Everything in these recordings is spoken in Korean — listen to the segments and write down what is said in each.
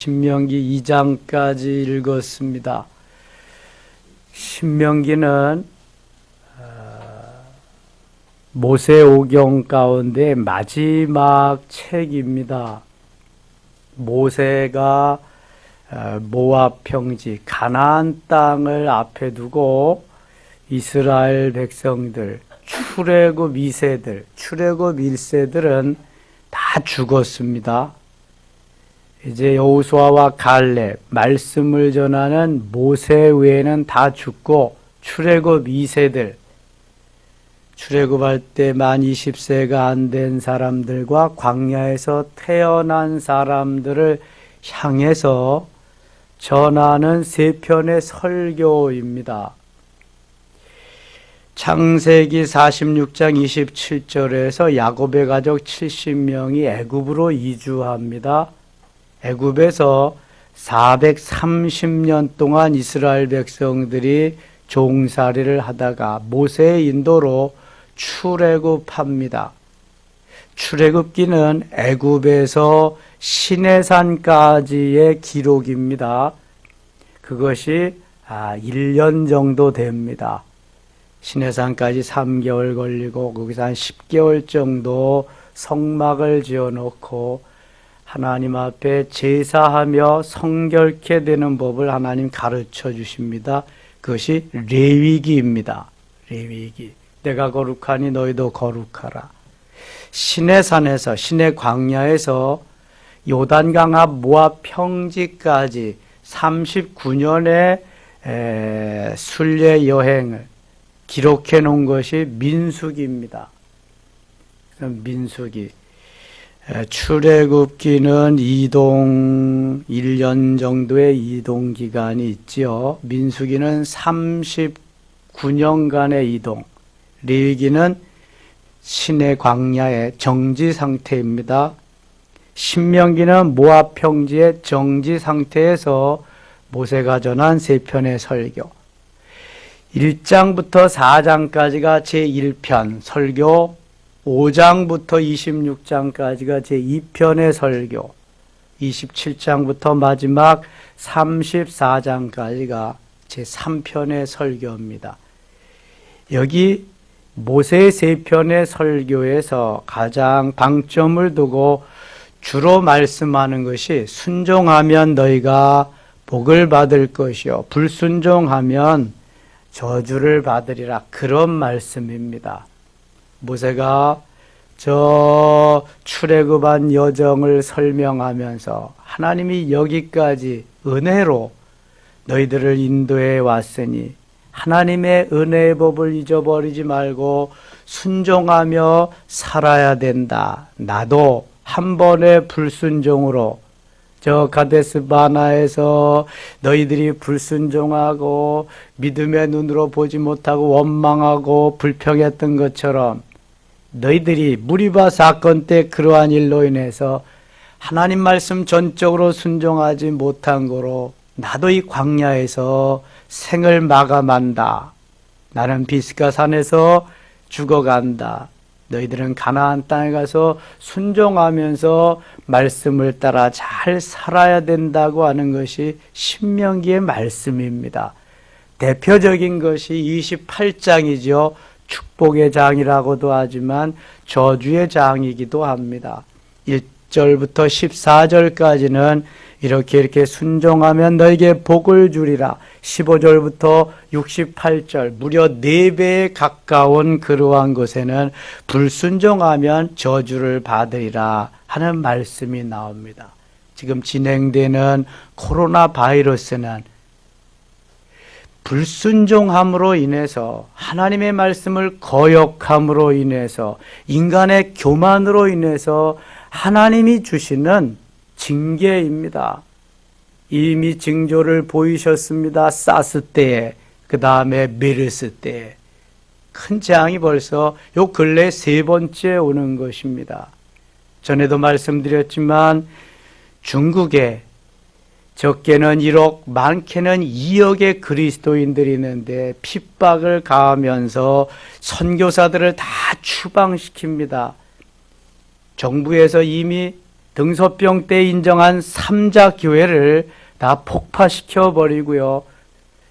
신명기 2장까지 읽었습니다. 신명기는 모세오경 가운데 마지막 책입니다. 모세가 모압 평지 가나안 땅을 앞에 두고 이스라엘 백성들, 출애굽 2세들, 출애굽 1세들은 다 죽었습니다. 이제 여호수아와 갈렙, 말씀을 전하는 모세 외에는 다 죽고 출애굽 2세들, 출애굽할 때 만 20세가 안 된 사람들과 광야에서 태어난 사람들을 향해서 전하는 세 편의 설교입니다. 창세기 46장 27절에서 야곱의 가족 70명이 애굽으로 이주합니다. 애굽에서 430년 동안 이스라엘 백성들이 종살이를 하다가 모세의 인도로 출애굽합니다. 출애굽기는 애굽에서 시내산까지의 기록입니다. 그것이 1년 정도 됩니다. 시내산까지 3개월 걸리고 거기서 한 10개월 정도 성막을 지어놓고 하나님 앞에 제사하며 성결케 되는 법을 하나님 가르쳐 주십니다. 그것이 레위기입니다. 레위기. 내가 거룩하니 너희도 거룩하라. 시내산에서, 시내 광야에서 요단강 앞 모압 평지까지 39년의 순례 여행을 기록해 놓은 것이 민수기입니다. 민수기. 출애굽기는 1년 정도의 이동 기간이 있지요. 민수기는 39년간의 이동. 레위기는 시내 광야의 정지 상태입니다. 신명기는 모압 평지의 정지 상태에서 모세가 전한 세 편의 설교. 1장부터 4장까지가 제1편 설교, 5장부터 26장까지가 제2편의 설교, 27장부터 마지막 34장까지가 제3편의 설교입니다. 여기 모세의 세 편의 설교에서 가장 방점을 두고 주로 말씀하는 것이 순종하면 너희가 복을 받을 것이요 불순종하면 저주를 받으리라, 그런 말씀입니다. 모세가 저 출애굽한 여정을 설명하면서 하나님이 여기까지 은혜로 너희들을 인도해 왔으니 하나님의 은혜의 법을 잊어버리지 말고 순종하며 살아야 된다. 나도 한 번의 불순종으로 저 가데스 바나에서 너희들이 불순종하고 믿음의 눈으로 보지 못하고 원망하고 불평했던 것처럼 너희들이 무리바 사건 때 그러한 일로 인해서 하나님 말씀 전적으로 순종하지 못한 거로 나도 이 광야에서 생을 마감한다. 나는 비스가 산에서 죽어간다. 너희들은 가나안 땅에 가서 순종하면서 말씀을 따라 잘 살아야 된다고 하는 것이 신명기의 말씀입니다. 대표적인 것이 28장이죠. 축복의 장이라고도 하지만 저주의 장이기도 합니다. 1절부터 14절까지는 이렇게 순종하면 너에게 복을 주리라. 15절부터 68절 무려 4배에 가까운 그러한 곳에는 불순종하면 저주를 받으리라 하는 말씀이 나옵니다. 지금 진행되는 코로나 바이러스는 불순종함으로 인해서, 하나님의 말씀을 거역함으로 인해서, 인간의 교만으로 인해서 하나님이 주시는 징계입니다. 이미 징조를 보이셨습니다. 사스 때에, 그 다음에 메르스 때에. 큰 재앙이 벌써 요 근래 3번째 오는 것입니다. 전에도 말씀드렸지만 중국에 적게는 1억, 많게는 2억의 그리스도인들이 있는데 핍박을 가하면서 선교사들을 다 추방시킵니다. 정부에서 이미 등소병 때 인정한 삼자 교회를 다 폭파시켜 버리고요.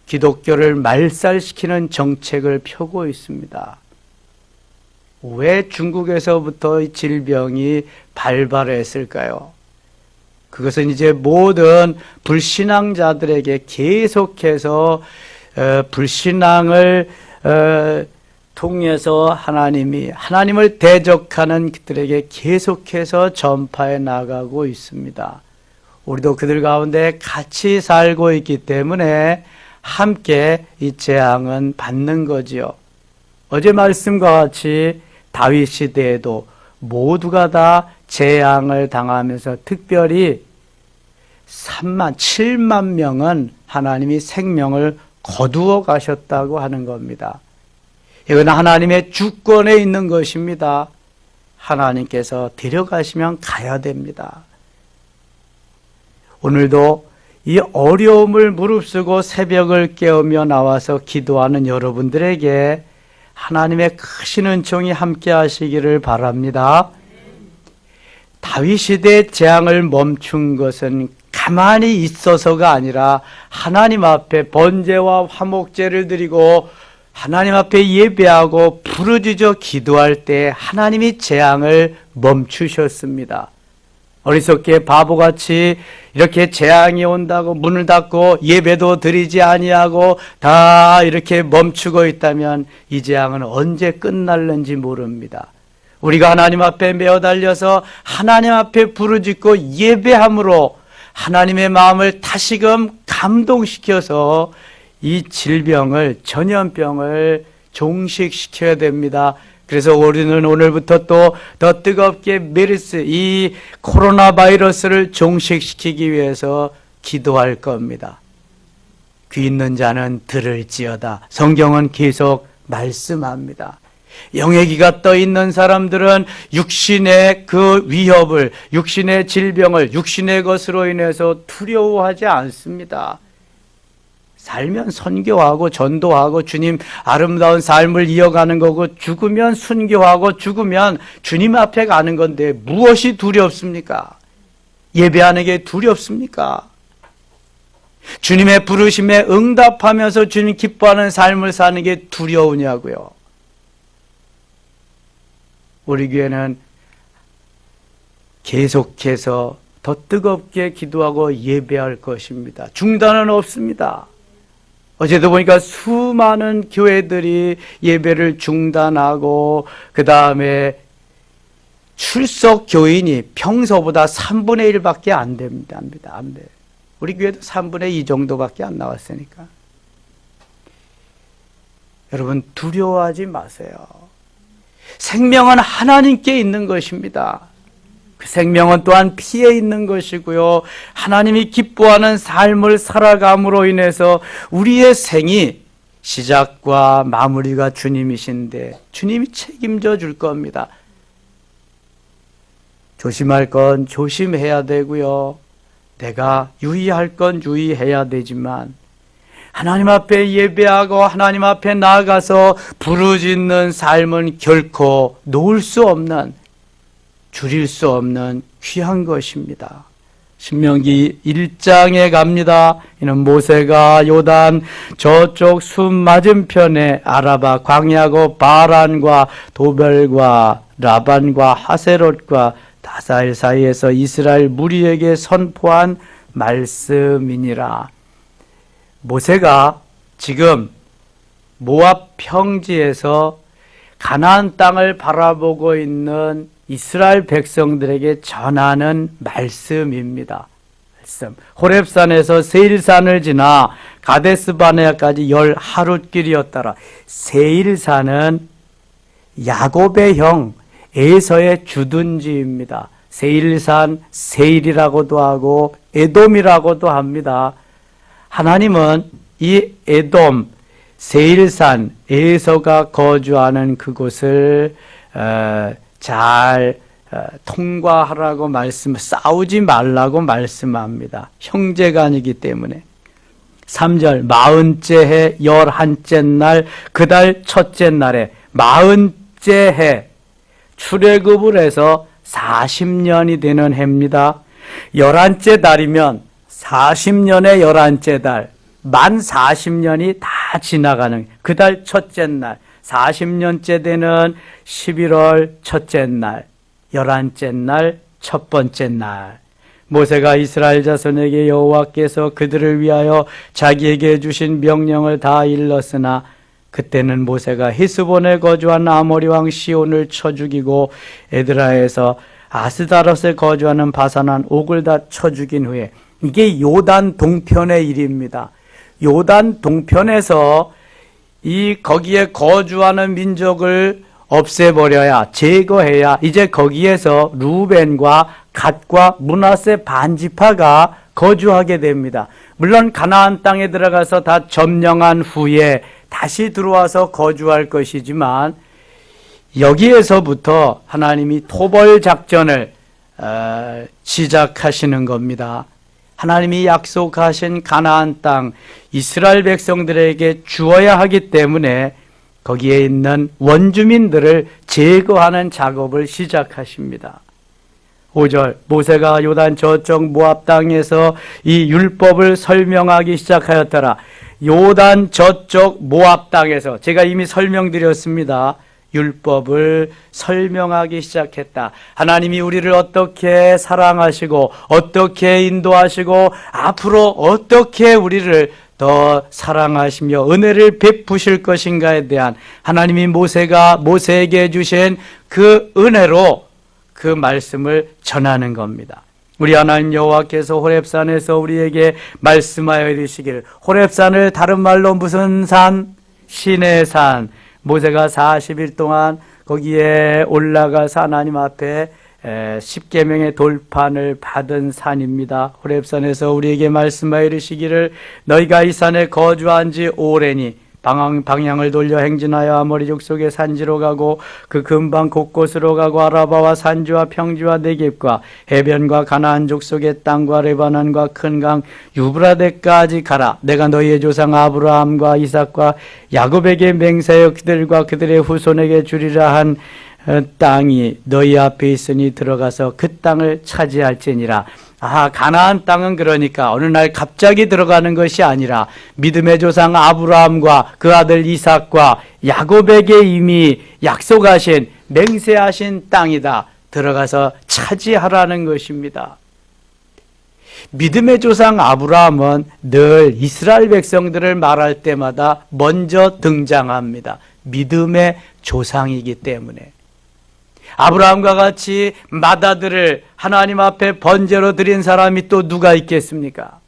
기독교를 말살시키는 정책을 펴고 있습니다. 왜 중국에서부터 이 질병이 발발했을까요? 그것은 이제 모든 불신앙자들에게 계속해서 불신앙을 통해서 하나님을 대적하는 그들에게 계속해서 전파해 나가고 있습니다. 우리도 그들 가운데 같이 살고 있기 때문에 함께 이 재앙은 받는 거지요. 어제 말씀과 같이 다윗 시대에도 모두가 다 재앙을 당하면서 특별히 7만 명은 하나님이 생명을 거두어 가셨다고 하는 겁니다. 이건 하나님의 주권에 있는 것입니다. 하나님께서 데려가시면 가야 됩니다. 오늘도 이 어려움을 무릅쓰고 새벽을 깨우며 나와서 기도하는 여러분들에게 하나님의 크신 은총이 함께 하시기를 바랍니다. 다윗 시대의 재앙을 멈춘 것은 가만히 있어서가 아니라 하나님 앞에 번제와 화목제를 드리고 하나님 앞에 예배하고 부르짖어 기도할 때 하나님이 재앙을 멈추셨습니다. 어리석게 바보같이 이렇게 재앙이 온다고 문을 닫고 예배도 드리지 아니하고 다 이렇게 멈추고 있다면 이 재앙은 언제 끝날는지 모릅니다. 우리가 하나님 앞에 메어 달려서 하나님 앞에 부르짖고 예배함으로 하나님의 마음을 다시금 감동시켜서 이 질병을, 전염병을 종식시켜야 됩니다. 그래서 우리는 오늘부터 또 더 뜨겁게 메르스, 이 코로나 바이러스를 종식시키기 위해서 기도할 겁니다. 귀 있는 자는 들을지어다. 성경은 계속 말씀합니다. 영의 기가 떠 있는 사람들은 육신의 그 위협을, 육신의 질병을, 육신의 것으로 인해서 두려워하지 않습니다. 살면 선교하고 전도하고 주님 아름다운 삶을 이어가는 거고, 죽으면 순교하고 죽으면 주님 앞에 가는 건데 무엇이 두렵습니까? 예배하는 게 두렵습니까? 주님의 부르심에 응답하면서 주님 기뻐하는 삶을 사는 게 두려우냐고요. 우리 교회는 계속해서 더 뜨겁게 기도하고 예배할 것입니다. 중단은 없습니다. 어제도 보니까 수많은 교회들이 예배를 중단하고 그 다음에 출석 교인이 평소보다 3분의 1밖에 안 됩니다. 안 돼요. 우리 교회도 3분의 2 정도밖에 안 나왔으니까. 여러분 두려워하지 마세요. 생명은 하나님께 있는 것입니다. 그 생명은 또한 피에 있는 것이고요. 하나님이 기뻐하는 삶을 살아감으로 인해서 우리의 생이 시작과 마무리가 주님이신데 주님이 책임져 줄 겁니다. 조심할 건 조심해야 되고요. 내가 유의할 건 유의해야 되지만 하나님 앞에 예배하고 하나님 앞에 나아가서 부르짖는 삶은 결코 놓을 수 없는, 줄일 수 없는 귀한 것입니다. 신명기 1장에 갑니다. 이는 모세가 요단 저쪽 숲 맞은편에 아라바 광야고 바란과 도벨과 라반과 하세롯과 다사일 사이에서 이스라엘 무리에게 선포한 말씀이니라. 모세가 지금 모압 평지에서 가나안 땅을 바라보고 있는 이스라엘 백성들에게 전하는 말씀입니다. 말씀. 호렙산에서 세일산을 지나 가데스바네아까지 10하룻길이었더라. 세일산은 야곱의 형 에서의 주둔지입니다. 세일산, 세일이라고도 하고 에돔이라고도 합니다. 하나님은 이 에돔, 세일산, 에서가 거주하는 그곳을 잘 통과하라고 싸우지 말라고 말씀합니다. 형제간이기 때문에. 3절, 40째 해 11째 날 그 달 첫째 날에 40째 해 출애굽을 해서 40년이 되는 해입니다. 11째 달이면 40년의 11째 달, 만 40년이 다 지나가는 그 달 첫째 날, 40년째 되는 11월 첫째 날, 11째 날, 첫 번째 날, 모세가 이스라엘 자손에게 여호와께서 그들을 위하여 자기에게 주신 명령을 다 일렀으나 그때는 모세가 헤스본에 거주한 아모리 왕 시온을 쳐 죽이고 에드라에서 아스다롯에 거주하는 바산한 옥을 다 쳐 죽인 후에, 이게 요단 동편의 일입니다. 요단 동편에서 거기에 거주하는 민족을 없애버려야, 제거해야 이제 거기에서 루벤과 갓과 므낫세 반지파가 거주하게 됩니다. 물론 가나안 땅에 들어가서 다 점령한 후에 다시 들어와서 거주할 것이지만, 여기에서부터 하나님이 토벌 작전을 시작하시는 겁니다. 하나님이 약속하신 가나안 땅 이스라엘 백성들에게 주어야 하기 때문에 거기에 있는 원주민들을 제거하는 작업을 시작하십니다. 5절, 모세가 요단 저쪽 모압 땅에서 이 율법을 설명하기 시작하였더라. 요단 저쪽 모압 땅에서, 제가 이미 설명드렸습니다. 율법을 설명하기 시작했다. 하나님이 우리를 어떻게 사랑하시고 어떻게 인도하시고 앞으로 어떻게 우리를 더 사랑하시며 은혜를 베푸실 것인가에 대한 하나님이 모세에게 주신 그 은혜로 그 말씀을 전하는 겁니다. 우리 하나님 여호와께서 호렙산에서 우리에게 말씀하여 이르시기를, 호렙산을 다른 말로 무슨 산? 신의 산. 모세가 40일 동안 거기에 올라가서 하나님 앞에 10계명의 돌판을 받은 산입니다. 호렙산에서 우리에게 말씀하여 이르시기를, 너희가 이 산에 거주한 지 오래니 방향을 돌려 행진하여 아모리 족속의 산지로 가고 그 근방 곳곳으로 가고 아라바와 산지와 평지와 네겝과 해변과 가나안 족속의 땅과 레바논과 큰 강 유브라데까지 가라. 내가 너희의 조상 아브라함과 이삭과 야곱에게 맹세하여 그들과 그들의 후손에게 주리라 한 땅이 너희 앞에 있으니 들어가서 그 땅을 차지할지니라. 가나안 땅은 그러니까 어느 날 갑자기 들어가는 것이 아니라 믿음의 조상 아브라함과 그 아들 이삭과 야곱에게 이미 약속하신, 맹세하신 땅이다. 들어가서 차지하라는 것입니다. 믿음의 조상 아브라함은 늘 이스라엘 백성들을 말할 때마다 먼저 등장합니다. 믿음의 조상이기 때문에. 아브라함과 같이 맏아들을 하나님 앞에 번제로 드린 사람이 또 누가 있겠습니까?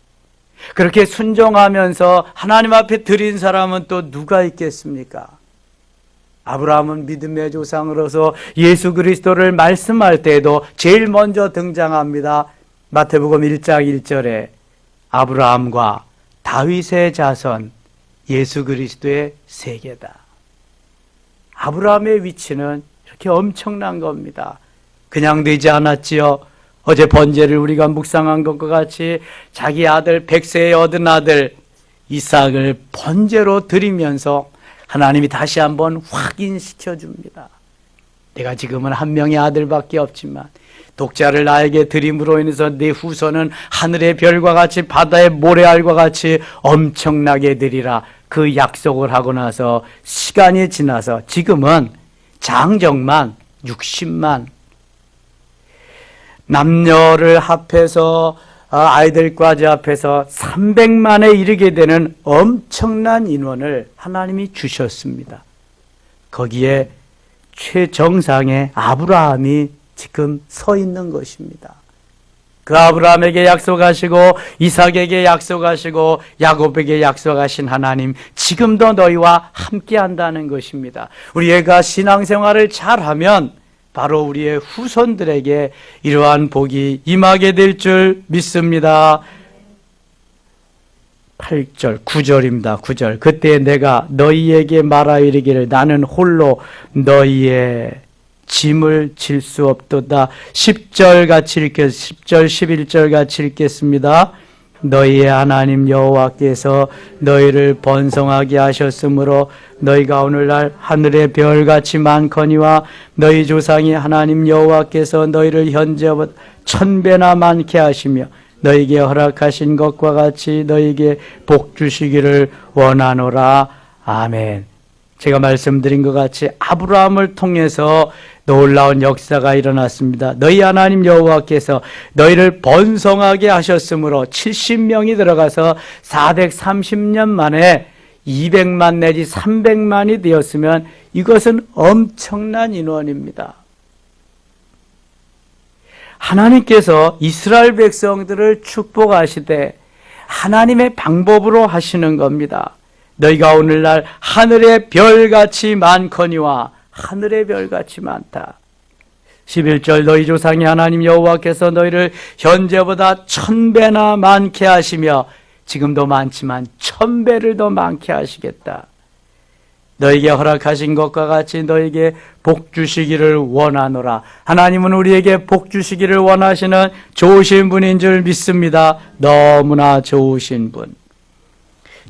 그렇게 순종하면서 하나님 앞에 드린 사람은 또 누가 있겠습니까? 아브라함은 믿음의 조상으로서 예수 그리스도를 말씀할 때에도 제일 먼저 등장합니다. 마태복음 1장 1절에 아브라함과 다윗의 자손 예수 그리스도의 세계다. 아브라함의 위치는 이렇게 엄청난 겁니다. 그냥 되지 않았지요. 어제 번제를 우리가 묵상한 것과 같이 자기 아들 100세에 얻은 아들 이삭을 번제로 드리면서 하나님이 다시 한번 확인시켜 줍니다. 내가 지금은 한 명의 아들밖에 없지만 독자를 나에게 드림으로 인해서 내 후손은 하늘의 별과 같이 바다의 모래알과 같이 엄청나게 되리라. 그 약속을 하고 나서 시간이 지나서 지금은 장정만 60만, 남녀를 합해서 아이들까지 합해서 300만에 이르게 되는 엄청난 인원을 하나님이 주셨습니다. 거기에 최정상의 아브라함이 지금 서 있는 것입니다. 그 아브라함에게 약속하시고 이삭에게 약속하시고 야곱에게 약속하신 하나님, 지금도 너희와 함께 한다는 것입니다. 우리가 신앙생활을 잘하면 바로 우리의 후손들에게 이러한 복이 임하게 될 줄 믿습니다. 8절, 9절입니다. 9절. 그때 내가 너희에게 말하여 이르기를 나는 홀로 너희의 짐을 질 수 없도다. 10절 같이 11절 같이 읽겠습니다. 너희의 하나님 여호와께서 너희를 번성하게 하셨으므로 너희가 오늘날 하늘의 별같이 많거니와 너희 조상이 하나님 여호와께서 너희를 현재보다 1000배나 많게 하시며 너희에게 허락하신 것과 같이 너희에게 복 주시기를 원하노라. 아멘. 제가 말씀드린 것 같이 아브라함을 통해서 놀라운 역사가 일어났습니다. 너희 하나님 여호와께서 너희를 번성하게 하셨으므로 70명이 들어가서 430년 만에 200만 내지 300만이 되었으면 이것은 엄청난 인원입니다. 하나님께서 이스라엘 백성들을 축복하시되 하나님의 방법으로 하시는 겁니다. 너희가 오늘날 하늘의 별같이 많거니와 하늘의 별같이 많다. 11절 너희 조상이 하나님 여호와께서 너희를 현재보다 1000배나 많게 하시며 지금도 많지만 1000배를 더 많게 하시겠다. 너에게 허락하신 것과 같이 너에게 복 주시기를 원하노라. 하나님은 우리에게 복 주시기를 원하시는 좋으신 분인 줄 믿습니다. 너무나 좋으신 분.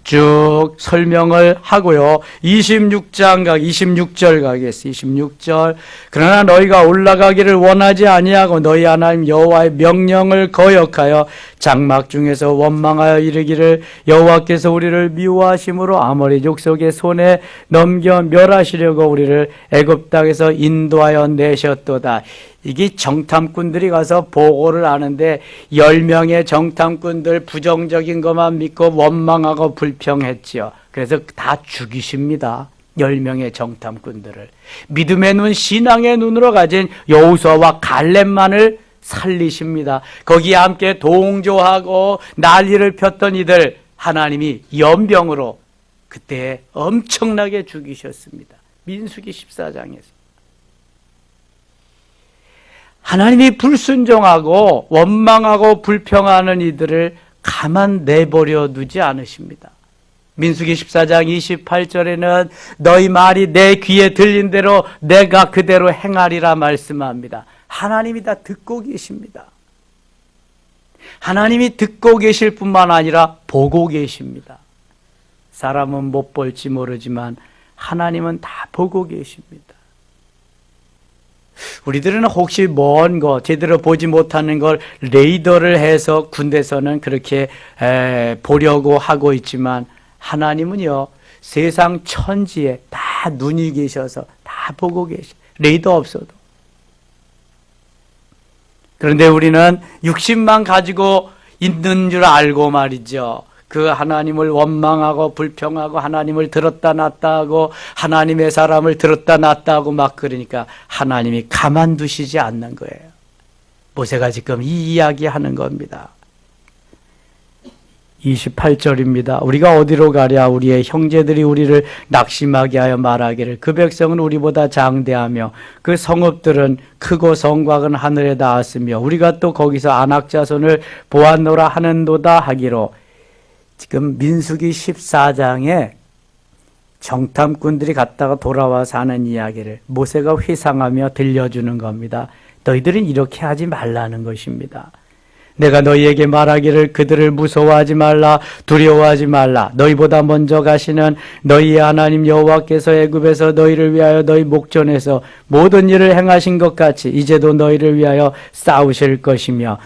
쭉 설명을 하고요. 26절 가겠습니다. 26절. 그러나 너희가 올라가기를 원하지 아니하고 너희 하나님 여호와의 명령을 거역하여 장막 중에서 원망하여 이르기를 여호와께서 우리를 미워하심으로 아모리 족속의 손에 넘겨 멸하시려고 우리를 애굽 땅에서 인도하여 내셨도다. 이게 정탐꾼들이 가서 보고를 하는데 10명의 정탐꾼들 부정적인 것만 믿고 원망하고 불평했지요. 그래서 다 죽이십니다. 10명의 정탐꾼들을. 믿음의 눈, 신앙의 눈으로 가진 여호수아와 갈렙만을 살리십니다. 거기에 함께 동조하고 난리를 폈던 이들 하나님이 연병으로 그때 엄청나게 죽이셨습니다. 민수기 14장에서. 하나님이 불순종하고 원망하고 불평하는 이들을 가만 내버려 두지 않으십니다. 민수기 14장 28절에는 너희 말이 내 귀에 들린 대로 내가 그대로 행하리라 말씀합니다. 하나님이 다 듣고 계십니다. 하나님이 듣고 계실 뿐만 아니라 보고 계십니다. 사람은 못 볼지 모르지만 하나님은 다 보고 계십니다. 우리들은 혹시 먼 거 제대로 보지 못하는 걸 레이더를 해서 군대에서는 그렇게 보려고 하고 있지만 하나님은요 세상 천지에 다 눈이 계셔서 다 보고 계셔. 레이더 없어도. 그런데 우리는 육신만 가지고 있는 줄 알고 말이죠. 그 하나님을 원망하고 불평하고 하나님을 들었다 놨다 하고 하나님의 사람을 들었다 놨다 하고 막 그러니까 하나님이 가만두시지 않는 거예요. 모세가 지금 이 이야기 하는 겁니다. 28절입니다. 우리가 어디로 가랴? 우리의 형제들이 우리를 낙심하게 하여 말하기를 그 백성은 우리보다 장대하며 그 성읍들은 크고 성곽은 하늘에 닿았으며 우리가 또 거기서 아낙 자손을 보았노라 하는도다 하기로. 지금 민수기 14장에 정탐꾼들이 갔다가 돌아와서 하는 이야기를 모세가 회상하며 들려주는 겁니다. 너희들은 이렇게 하지 말라는 것입니다. 내가 너희에게 말하기를 그들을 무서워하지 말라, 두려워하지 말라. 너희보다 먼저 가시는 너희의 하나님 여호와께서 애굽에서 너희를 위하여 너희 목전에서 모든 일을 행하신 것 같이 이제도 너희를 위하여 싸우실 것이며.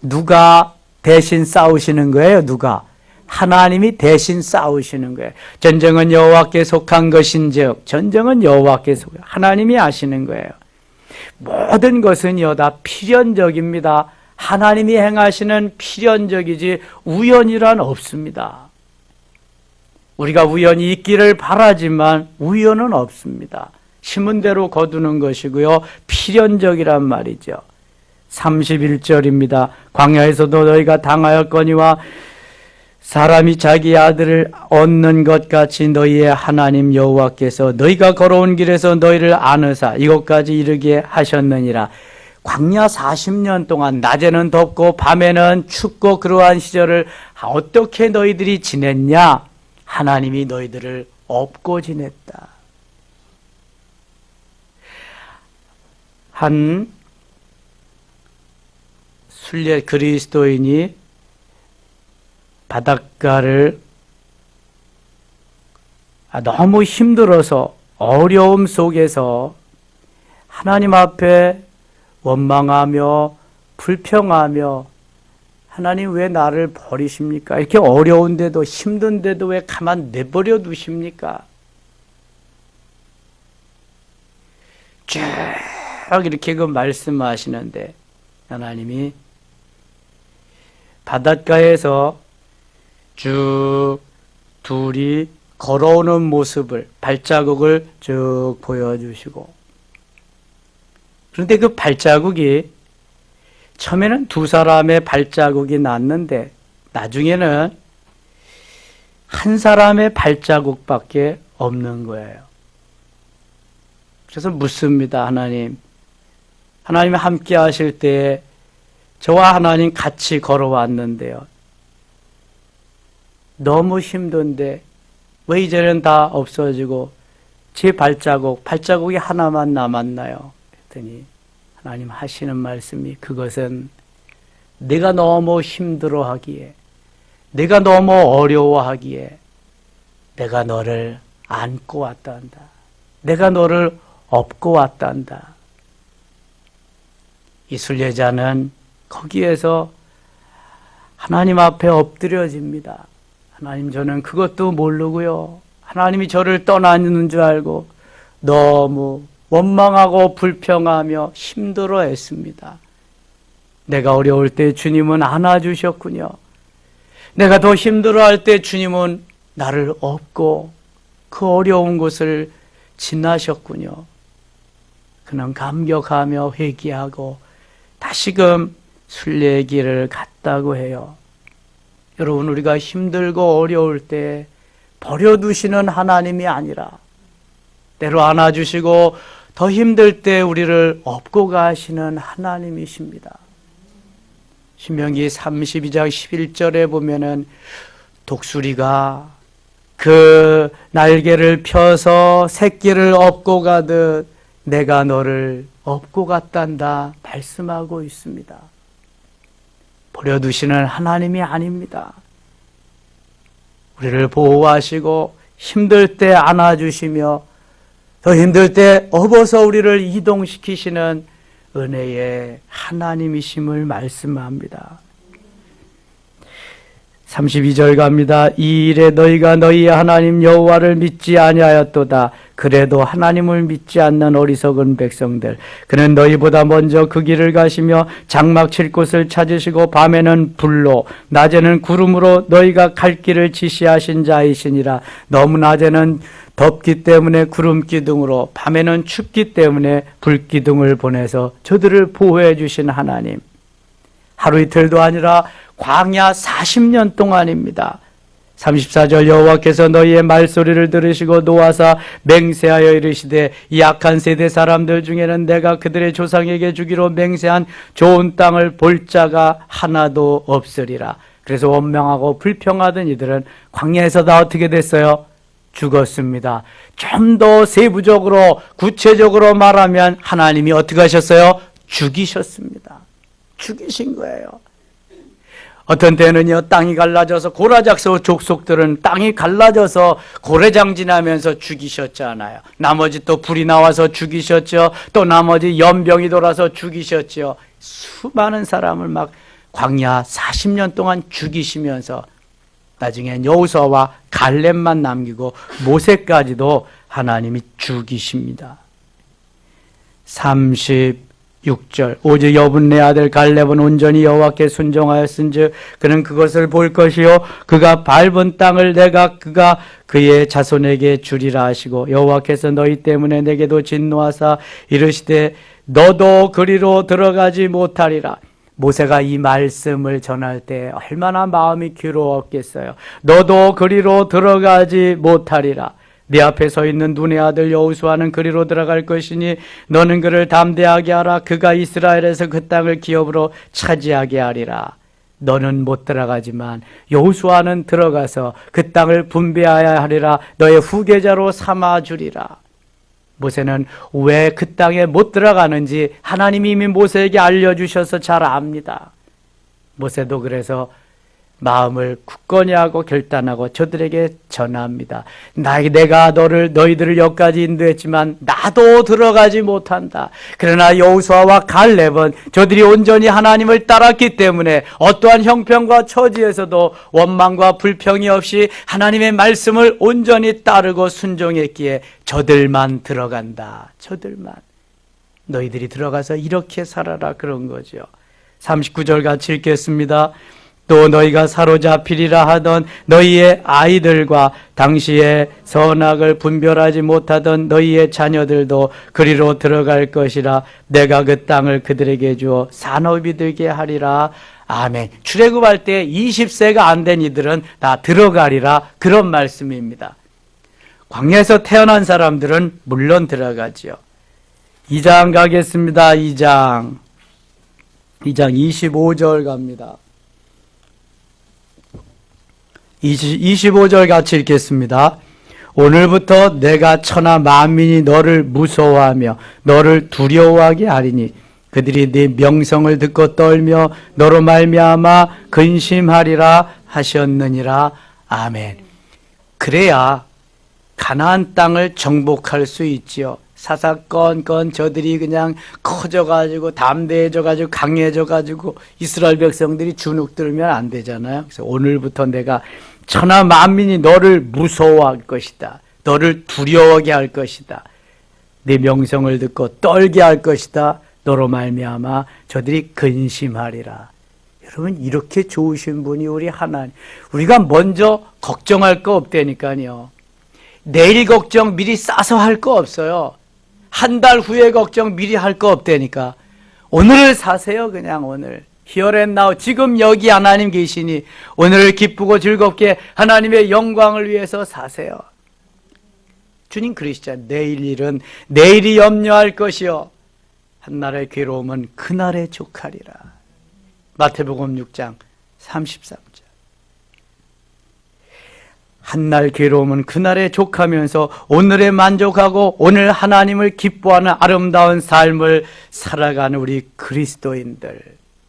누가 대신 싸우시는 거예요? 누가? 하나님이 대신 싸우시는 거예요. 전쟁은 여호와께 속한 것인즉 전쟁은 여호와께 속한 하나님이 하시는 거예요. 모든 것은요 다 필연적입니다. 하나님이 행하시는 필연적이지 우연이란 없습니다. 우리가 우연이 있기를 바라지만 우연은 없습니다. 심은 대로 거두는 것이고요. 필연적이란 말이죠. 31절입니다. 광야에서도 너희가 당하였거니와 사람이 자기 아들을 얻는 것 같이 너희의 하나님 여호와께서 너희가 걸어온 길에서 너희를 안으사 이곳까지 이르게 하셨느니라. 광야 40년 동안 낮에는 덥고 밤에는 춥고 그러한 시절을 어떻게 너희들이 지냈냐? 하나님이 너희들을 업고 지냈다. 한 순례 그리스도인이 바닷가를 너무 힘들어서 어려움 속에서 하나님 앞에 원망하며 불평하며 하나님 왜 나를 버리십니까? 이렇게 어려운데도 힘든데도 왜 가만 내버려 두십니까? 쭉 이렇게 그 말씀하시는데 하나님이 바닷가에서 쭉 둘이 걸어오는 모습을 발자국을 쭉 보여주시고 그런데 그 발자국이 처음에는 두 사람의 발자국이 났는데 나중에는 한 사람의 발자국밖에 없는 거예요. 그래서 묻습니다. 하나님 함께 하실 때 저와 하나님 같이 걸어왔는데요. 너무 힘든데 왜 이제는 다 없어지고 제 발자국이 하나만 남았나요? 그랬더니 하나님 하시는 말씀이 그것은 내가 너무 힘들어하기에 내가 너무 어려워하기에 내가 너를 안고 왔단다. 내가 너를 업고 왔단다. 이 순례자는 거기에서 하나님 앞에 엎드려집니다. 하나님 저는 그것도 모르고요. 하나님이 저를 떠나는 줄 알고 너무 원망하고 불평하며 힘들어했습니다. 내가 어려울 때 주님은 안아주셨군요. 내가 더 힘들어할 때 주님은 나를 업고 그 어려운 곳을 지나셨군요. 그는 감격하며 회개하고 다시금 순례의 길을 갔다고 해요. 여러분 우리가 힘들고 어려울 때 버려두시는 하나님이 아니라 때로 안아주시고 더 힘들 때 우리를 업고 가시는 하나님이십니다. 신명기 32장 11절에 보면은 독수리가 그 날개를 펴서 새끼를 업고 가듯 내가 너를 업고 갔단다 말씀하고 있습니다. 버려두시는 하나님이 아닙니다. 우리를 보호하시고 힘들 때 안아주시며 더 힘들 때 업어서 우리를 이동시키시는 은혜의 하나님이심을 말씀합니다. 32절 갑니다. 이 일에 너희가 너희의 하나님 여호와를 믿지 아니하였도다. 그래도 하나님을 믿지 않는 어리석은 백성들. 그는 너희보다 먼저 그 길을 가시며 장막 칠 곳을 찾으시고 밤에는 불로 낮에는 구름으로 너희가 갈 길을 지시하신 자이시니라. 너무 낮에는 덥기 때문에 구름 기둥으로 밤에는 춥기 때문에 불 기둥을 보내서 저들을 보호해 주신 하나님. 하루 이틀도 아니라 광야 40년 동안입니다. 34절 여호와께서 너희의 말소리를 들으시고 노하사 맹세하여 이르시되 이 악한 세대 사람들 중에는 내가 그들의 조상에게 주기로 맹세한 좋은 땅을 볼 자가 하나도 없으리라. 그래서 원망하고 불평하던 이들은 광야에서 다 어떻게 됐어요? 죽었습니다. 좀 더 세부적으로 구체적으로 말하면 하나님이 어떻게 하셨어요? 죽이셨습니다. 죽이신 거예요. 어떤 때는요 땅이 갈라져서 고라작서 족속들은 땅이 갈라져서 고래장진하면서 죽이셨잖아요. 나머지 또 불이 나와서 죽이셨죠. 또 나머지 연병이 돌아서 죽이셨죠. 수많은 사람을 막 광야 40년 동안 죽이시면서 나중엔 여호수아와 갈렙만 남기고 모세까지도 하나님이 죽이십니다. 36절 오직 여분네 아들 갈렙은 온전히 여호와께 순종하였은즉 그는 그것을 볼 것이요 그가 밟은 땅을 그가 그의 자손에게 주리라 하시고 여호와께서 너희 때문에 내게도 진노하사 이르시되 너도 그리로 들어가지 못하리라. 모세가 이 말씀을 전할 때 얼마나 마음이 괴로웠겠어요. 너도 그리로 들어가지 못하리라. 네 앞에 서 있는 눈의 아들 여호수아는 그리로 들어갈 것이니 너는 그를 담대하게 하라. 그가 이스라엘에서 그 땅을 기업으로 차지하게 하리라. 너는 못 들어가지만 여호수아는 들어가서 그 땅을 분배하여 하리라. 너의 후계자로 삼아주리라. 모세는 왜 그 땅에 못 들어가는지 하나님이 이미 모세에게 알려주셔서 잘 압니다. 모세도 그래서 마음을 굳건히 하고 결단하고 저들에게 전합니다. 내가 너희들을 여기까지 인도했지만 나도 들어가지 못한다. 그러나 여호수아와 갈렙은 저들이 온전히 하나님을 따랐기 때문에 어떠한 형편과 처지에서도 원망과 불평이 없이 하나님의 말씀을 온전히 따르고 순종했기에 저들만 들어간다. 저들만. 너희들이 들어가서 이렇게 살아라, 그런 거죠. 39절 같이 읽겠습니다. 또 너희가 사로잡히리라 하던 너희의 아이들과 당시에 선악을 분별하지 못하던 너희의 자녀들도 그리로 들어갈 것이라. 내가 그 땅을 그들에게 주어 산업이 되게 하리라. 아멘. 출애굽할 때 20세가 안 된 이들은 다 들어가리라, 그런 말씀입니다. 광야에서 태어난 사람들은 물론 들어가지요. 2장 가겠습니다. 2장 25절 갑니다. 25절 같이 읽겠습니다. 오늘부터 내가 천하 만민이 너를 무서워하며 너를 두려워하게 하리니 그들이 네 명성을 듣고 떨며 너로 말미암아 근심하리라 하셨느니라. 아멘. 그래야 가나안 땅을 정복할 수 있지요. 사사건건 저들이 그냥 커져가지고 담대해져가지고 강해져가지고 이스라엘 백성들이 주눅 들면 안 되잖아요. 그래서 오늘부터 내가 천하 만민이 너를 무서워할 것이다. 너를 두려워하게 할 것이다. 네 명성을 듣고 떨게 할 것이다. 너로 말미암아 저들이 근심하리라. 여러분, 이렇게 좋으신 분이 우리 하나님. 우리가 먼저 걱정할 거 없다니까요. 내일 걱정 미리 싸서 할 거 없어요. 한 달 후에 걱정 미리 할 거 없다니까. 오늘을 사세요. 그냥 오늘. Here and now. 지금 여기 하나님 계시니 오늘을 기쁘고 즐겁게 하나님의 영광을 위해서 사세요. 주님 그러시잖아요. 내일 일은 내일이 염려할 것이요 한날의 괴로움은 그날의 족하리라. 마태복음 6장 33절. 한날 괴로움은 그날에 족하면서 오늘에 만족하고 오늘 하나님을 기뻐하는 아름다운 삶을 살아가는 우리 그리스도인들,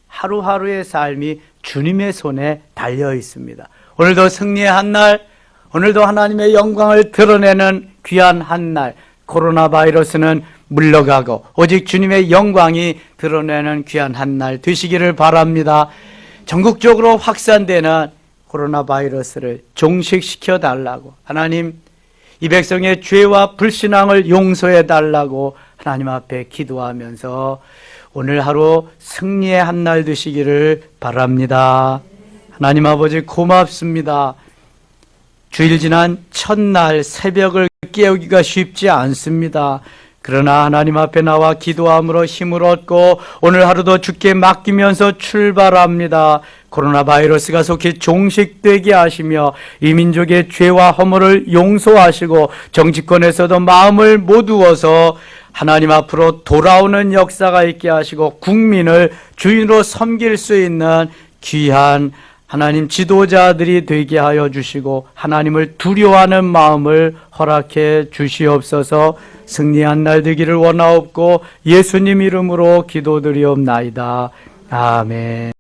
하루하루의 삶이 주님의 손에 달려 있습니다. 오늘도 승리의 한날, 오늘도 하나님의 영광을 드러내는 귀한 한날, 코로나 바이러스는 물러가고 오직 주님의 영광이 드러내는 귀한 한날 되시기를 바랍니다. 전국적으로 확산되는 코로나 바이러스를 종식시켜 달라고, 하나님 이 백성의 죄와 불신앙을 용서해 달라고 하나님 앞에 기도하면서 오늘 하루 승리의 한날 되시기를 바랍니다. 하나님 아버지 고맙습니다. 주일 지난 첫날 새벽을 깨우기가 쉽지 않습니다. 그러나 하나님 앞에 나와 기도함으로 힘을 얻고 오늘 하루도 주께 맡기면서 출발합니다. 코로나 바이러스가 속히 종식되게 하시며 이 민족의 죄와 허물을 용서하시고 정치권에서도 마음을 모두어서 하나님 앞으로 돌아오는 역사가 있게 하시고 국민을 주인으로 섬길 수 있는 귀한 하나님 지도자들이 되게 하여 주시고 하나님을 두려워하는 마음을 허락해 주시옵소서. 승리한 날 되기를 원하옵고 예수님 이름으로 기도드리옵나이다. 아멘.